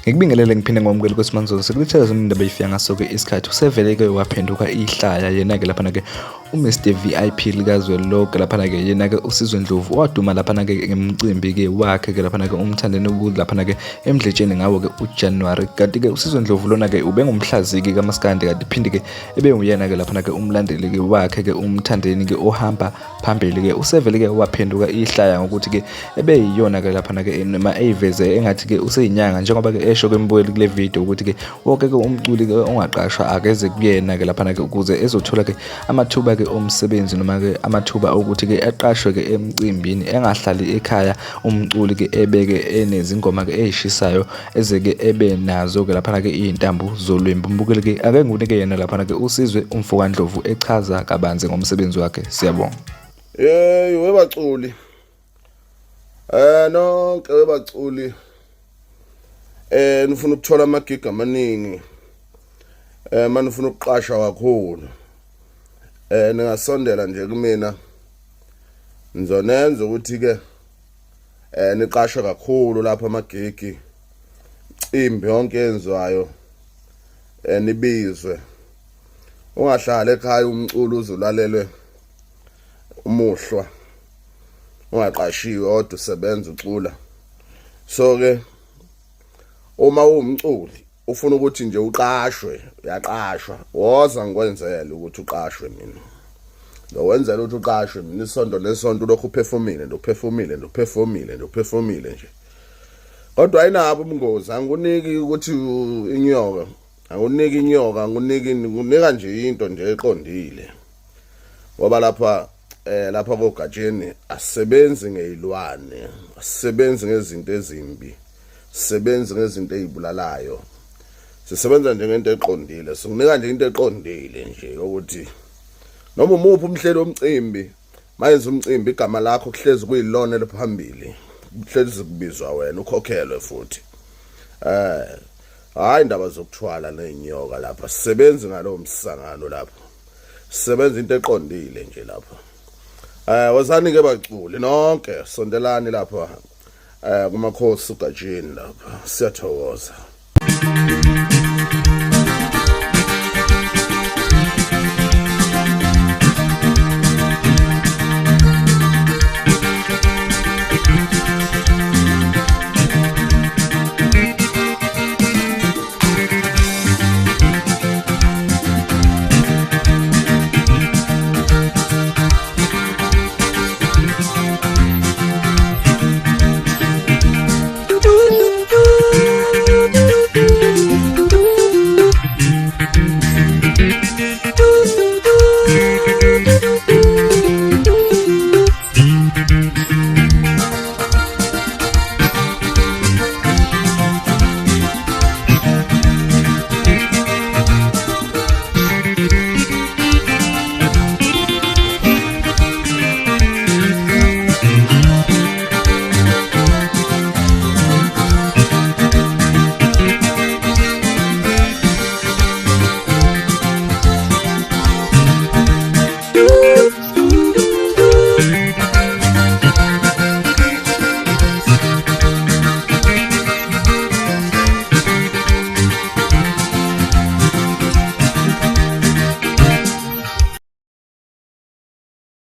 Ngikubingelele ngiphinde ngomukele kwesimanje sekulithela zona indaba eyifika ngaso-ke isikhathi usevele-ke waphenduka ihlaya yena-ke laphana-ke uMr VIP likazwelonke laphana-ke yena-ke uSizwe Ndlovu waduma laphana-ke ngemcimbi-ke wakhe-ke laphana-ke umthandeni laphana-ke emdletsheni ngawo-ke uJanuwari. Kanti-ke uSizwe Ndlovu lona-ke ubengumhlaziyi-ke kaMaskandi, kanti phinde-ke ebe uyena-ke laphana-ke umlandeli-ke wakhe-ke umthandeni-ke ohamba phambili-ke usevele-ke waphenduka ihlaya ngokuthi-ke ebe yiyona-ke laphana-ke noma eyiveze engathi-ke useyinyanga njengoba-ke esho kwembukeli kule video ukuthi-ke wonke-ke umculi-ke ongaqashwa akeze kuyena-ke laphana-ke ukuze ezothola-ke amathuba-ke omsebenzi noma-ke amathuba okuthi-ke aqashwe-ke emcimbini, engahlali ekhaya umculi-ke ebeke enezingoma-ke ey'shisayo eze-ke ebe nazo-ke laphana-ke iy'ntambu zolwembu. Umbukeli-ke ake ngikunike yena laphana-ke uSizwe umfoka Ndlovu echaza kabanzi ngomsebenzi wakhe. Siyabonga. Webaculi nonke webaculi nifuna ukuthola amagigi amaningi manje ufuna ukuqasha kakhulu ningasondela nje kumina nizonenza ukuthi-ke niqashwe kakhulu lapha amagigi imbi yonke yenziwayo nibizwe, ungahlala ekhaya umculo uzulalelwe umuhlwa ungaqashiwe kodwa usebenza ucula. So-ke uma uwumculi ufuna ukuthi nje uqashwe, uyaqashwa, woza ngikwenzele ukuthi uqashwe mina. Ngizowenzela ukuthi uqashwe mina isonto nesonto ulokhu uphefumile nje. Kodwa ayinabo ubungozi, angikuniki ukuthi inyoka, ngikunika nje into nje eqondile. Ngoba lapha kogatsheni asisebenzi ngezilwane, asisebenzi ngezinto ezimbi, sisebenzi ngezinto ezibulalayo. Sisebenza nje ngento eqondile, sikunika nje into eqondile nje ukuthi noma umuphi umhlelo womcimbi, mayenza umcimbi igama lakho kuhlezi kuyilona lephambili, kuhlezi kubizwa wena ukhokhelwe futhi. Hayi indaba zokuthwala nezinyoka lapha, sisebenzi ngalowo msangano lapha. Sisebenza into eqondile nje lapha. Wozani-ke baculi nonke sondelani lapha kumakhosi ugatsheni lapha, siyathokoza.